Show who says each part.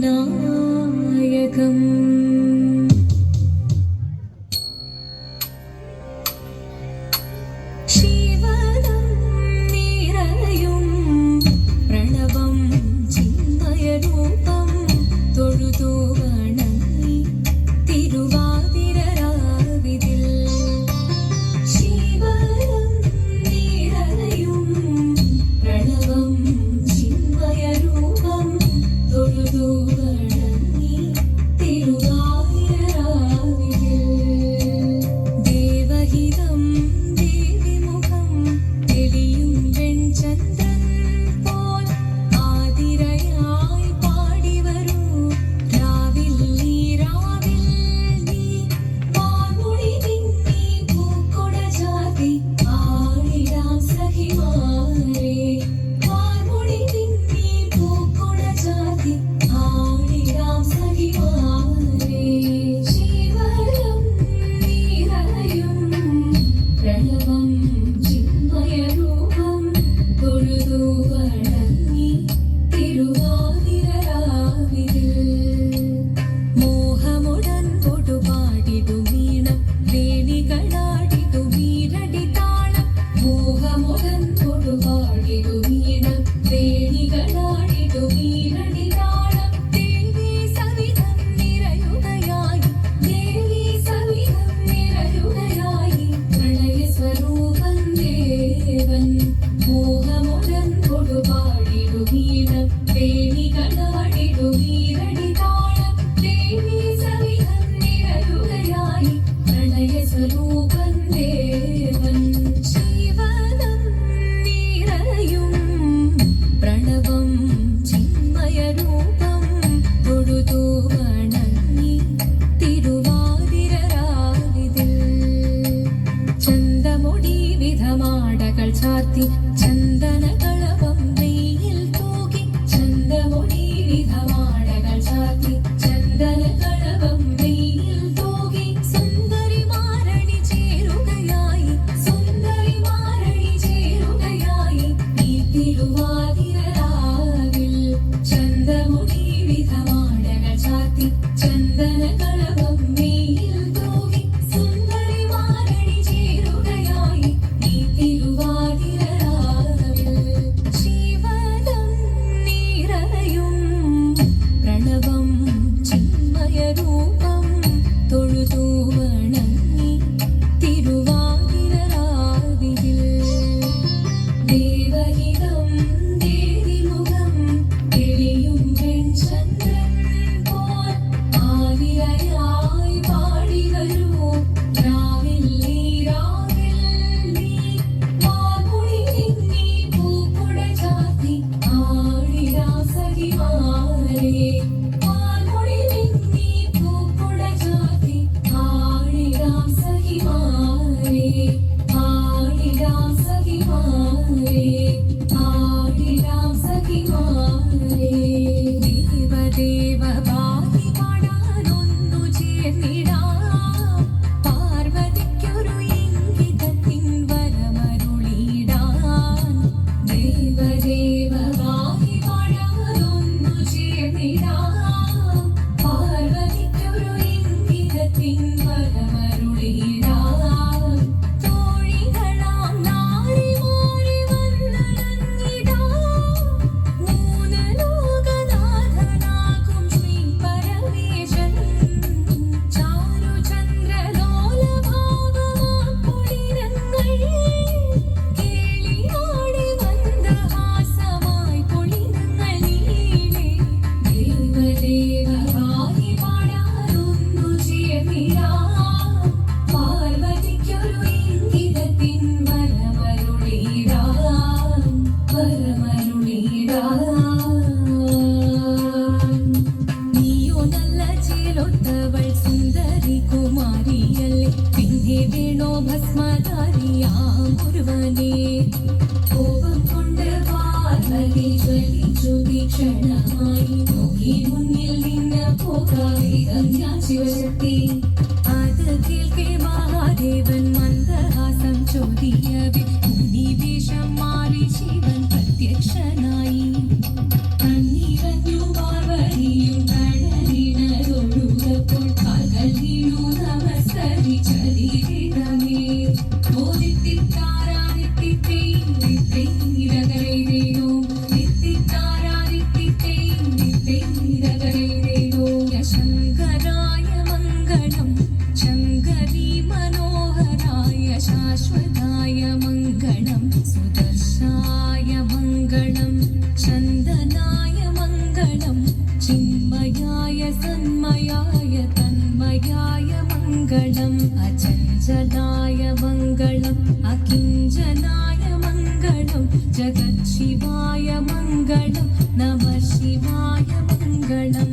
Speaker 1: വിനായകം ശിവനം നിറയും പ്രണവം ചിന്മയരൂപം തൊഴുതു വണങ്ങി തിരുവാതിരരാവിതിൽ ശിവനം നിറയും പ്രണവം ചിന്മയരൂപം തൊഴുതു വണങ്ങി തിരുവാതിരരാവിതിൽ ദേവഹിതം ദേവിമുഖം തെളിയും വെൺചന്ദ്രൻ പോൽ ആതിരയായി പാടിവരൂ രാവിൽ നീ വാൻമൊഴി തിങ്ങി പൂക്കൊട ചാർത്തി ആടിടാം സഖിമാരേ വാൻമൊഴി തിങ്ങി പൂക്കൊട ചാർത്തി ആടിടാം സഖിമാരേ ശിവനം നിറയും പ്രണവം ചിന്മയരൂപം തൊഴുതു വണങ്ങി തിരുവാതിരരാവിതിൽ മോഹമുടൻ കൊടുപാടിടുമീണം വേണികളാടിടുമീരടി താളം മോഹമുടൻ കൊടുപാടിടുമീണം വേണികളാടിടുമീരടി താളം ദേവി സവിധം നിറയുകയായി ദേവി സവിധം നിറയുകയായി പ്രണയസ്വരൂപൻ ദേവൻ മോഹമുടൻ കൊടുപാടിടുമീണം വേണികളാടിടുമീരടി താളം ദേവി സവിധം നിറയുകയായി പ്രണയസ്വരൂപൻ ദേവൻ ശിവനം നിറയും പ്രണവം ചിന്മയരൂപം തൊഴുതു വണങ്ങി തിരുവാതിരരാവിതിൽ ചന്തമുടി വിധമാടകൾ ചാർത്തി ചന്ദനകളവം വെയിൽ തൂകി ചന്തമുടി വിധമാടകൾ ചാർത്തി ചന്ദനകളവം വെയിൽ തൂകി സുന്ദരിമാരണി ചേരുകയായി സുന്ദരിമാരണി ചേരുകയായി ഈ തിരുവാതിരരാവിൽ ചന്തമുടി വിധമാടകൾ ചാർത്തി ചന്ദനകളവം വെയിൽ തൂകി സുന്ദരിമാരണി ചേരുകയായി ഈ തിരുവാതിരരാവിൽ ശിവനം നിറയും പ്രണവം ചിന്മയരൂപം തൊഴുതു വണങ്ങി തിരുവാതിരരാവിതിൽ ദേവഹിതം ദേവിമുഖം തെളിയും വെൺചന്ദ്രൻ പോൽ ആതിരയായി പാടിവരൂ രാവിൽ നീ വാൻമൊഴി തിങ്ങി പൂക്കൊട ചാർത്തി ആടിടാം സഖിമാരേ വാൻമൊഴി തിങ്ങി പൂക്കൊട ചാർത്തി ആടിടാം സഖിമാരേ ആടിടാം സഖിമാരേ ആടിടാം സഖിമാരേ ദേവദേവ ഭാഗ്യ പാടാനൊന്നു ചേർന്നിടാം പാർവതിക്കൊരു ഇംഗിതത്തിൻ വരമരുളിടാൻ ദേവദേവ ഭാഗ്യ പാടാനൊന്നു ചേർന്നിടാം പാർവതിക്കൊരു ഇംഗിതത്തിൻ വരമരുളിടാൻ തോഴികളാം നാരിമാരെ വന്നണഞ്ഞിടാം മൂന്ന് ലോകനാഥനാകും ശ്രീ പരമേശൻ ചാരുചന്ദ്രലോലഭാവമാം പൊളിരങ്ങൾ കേളിയാടി മന്ദഹാസമായി പൊളിരങ്ങൾ നീളെ ദേവദേവ ഭാഗ്യ പാടാനൊന്നു ചേർന്നിടാം പാർവതിക്കൊരു ഇംഗിതത്തിൻ വരമരുളിടാൻ നീയോ നല്ല ചേലൊത്തവൾ സുന്ദരി കുമാരിയല്ലേ പിന്നെ വേണോ ഭസ്മധാരിയാം ഒരുവനെ കോപം കൊണ്ട് പാർവതി ജ്വലിച്ചു തീക്ഷണമായി നോക്കി മുന്നിൽ നിന്ന് പോകാവേഗം ഞാൻ ശിവശക്തി അത് കേൾക്കെ മഹാദേവൻ മന്ദഹാസം ചോദിയവേ മുനിവേഷം മാറി ശിവൻ പ്രത്യക്ഷനായി കണ്ണീരഞ്ഞു പാർവതിയും चन्दनाय मङ्गलं चिन्मयाय सन्मयाय तन्मयाय मङ्गलम् अचञ्चलाय मङ्गलम् अकिञ्चनाय मङ्गलं जगत्शिवाय मङ्गलं नमः शिवाय मङ्गलम्